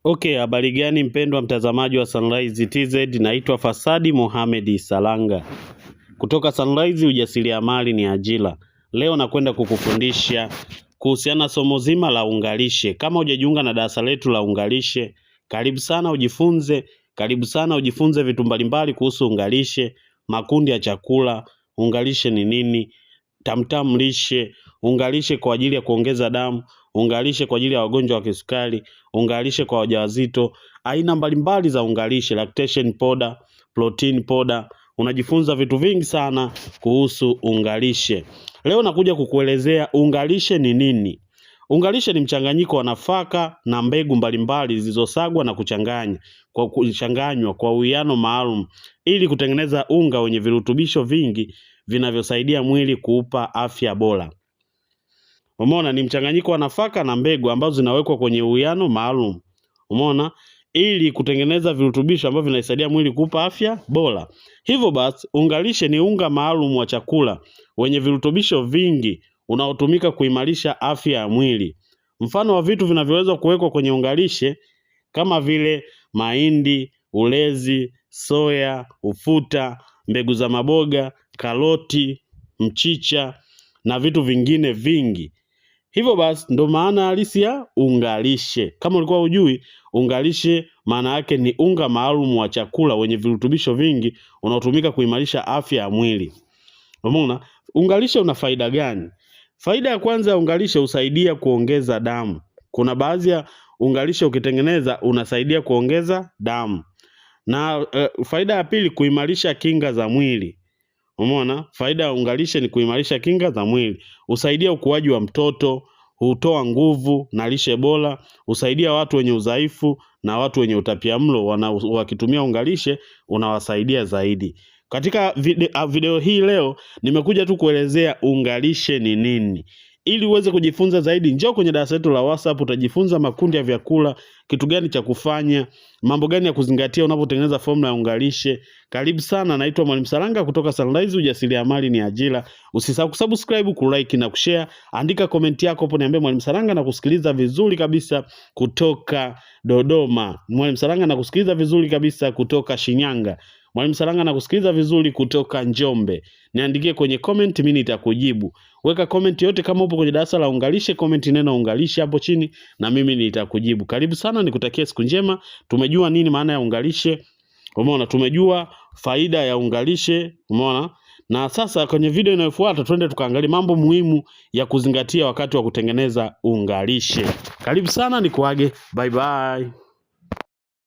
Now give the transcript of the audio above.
Okay, habari gani mpendwa mtazamaji wa Sunrise TZ, naitwa Fasadi Mohamed Salanga. Kutoka Sunrise ujasiriamali ni ajira. Leo nakwenda kukufundisha kuhusiana somo zima la ungalishe. Kama hujajiunga na darasa letu la ungalishe, karibu sana ujifunze vitu mbalimbali kuhusu ungalishe, makundi ya chakula, ungalishe ni nini, tamtam lishe, ungalishe kwa ajili ya kuongeza damu, ungalishe kwa ajili ya wagonjwa wa kisukari, ungalishe kwa wajawazito, aina mbalimbali za ungalishe, lactation powder, protein powder. Unajifunza vitu vingi sana kuhusu ungalishe. Leo nakuja kukuelezea ungalishe ni nini. Ungalishe ni mchanganyiko wa nafaka na mbegu mbalimbali zilizosagwa na kuchanganywa kwa uwiano maalum ili kutengeneza unga wenye virutubisho vingi vinavyosaidia mwili kuupa afya bora. Umeona, ni mchanganyiko wa nafaka na mbegu ambazo zinawekwa kwenye uwiano maalum. Umeona, ili kutengeneza virutubisho ambavyo vinasaidia mwili kuupa afya bora. Hivyo basi, ungalishe ni unga maalum wa chakula wenye virutubisho vingi unaotumika kuimarisha afya ya mwili. Mfano wa vitu vinavyoweza kuwekwa kwenye ungalishe kama vile mahindi, ulezi, soya, ufuta, mbegu za maboga, karoti, mchicha na vitu vingine vingi. Hivyo basi ndo maana halisi ya ungalishe. Kama ulikuwa hujui, ungalishe maana yake ni unga maalum wa chakula wenye virutubisho vingi unaotumika kuimarisha afya ya mwili. Umeona? Ungalishe una faida gani? Faida ya kwanza ya ungalishe husaidia kuongeza damu. Kuna baadhi ya ungalishe ukitengeneza unasaidia kuongeza damu. Na faida ya pili, kuimarisha kinga za mwili. Umeona? Faida ya ungalishe ni kuimarisha kinga za mwili. Husaidia ukuaji wa mtoto, hutoa nguvu na lishe bora, husaidia watu wenye udhaifu na watu wenye utapiamlo wakitumia ungalishe unawasaidia zaidi. Katika video hii leo nimekuja tu kuelezea ungalishe ni nini. Ili uweze kujifunza zaidi, njoo kwenye darasa letu la WhatsApp, utajifunza makundi ya vyakula, kitu gani cha kufanya, mambo gani ya kuzingatia unapotengeneza formula ya ungalishe. Karibu sana, naitwa Mwalimu Salanga kutoka Sunrise ujasiriamali ni ajira. Usisahau kusubscribe, kulike na kushare. Andika comment yako hapo, niambie Mwalimu Salanga na kusikiliza vizuri kabisa kutoka Dodoma. Mwalimu Salanga na kusikiliza vizuri kabisa kutoka Shinyanga. Mwalimu Salanga na kusikiliza vizuri kutoka Njombe. Niandikie kwenye comment, mimi nitakujibu. Weka comment yote kama upo kwenye darasa la ungalishe, comment neno ungalishe hapo chini na mimi nitakujibu. Karibu sana, nikutakia siku njema. Tumejua nini maana ya ungalishe. Umeona, tumejua faida ya ungalishe, umeona? Na sasa kwenye video inayofuata twende tukaangalia mambo muhimu ya kuzingatia wakati wa kutengeneza ungalishe. Karibu sana, nikuage. Bye bye.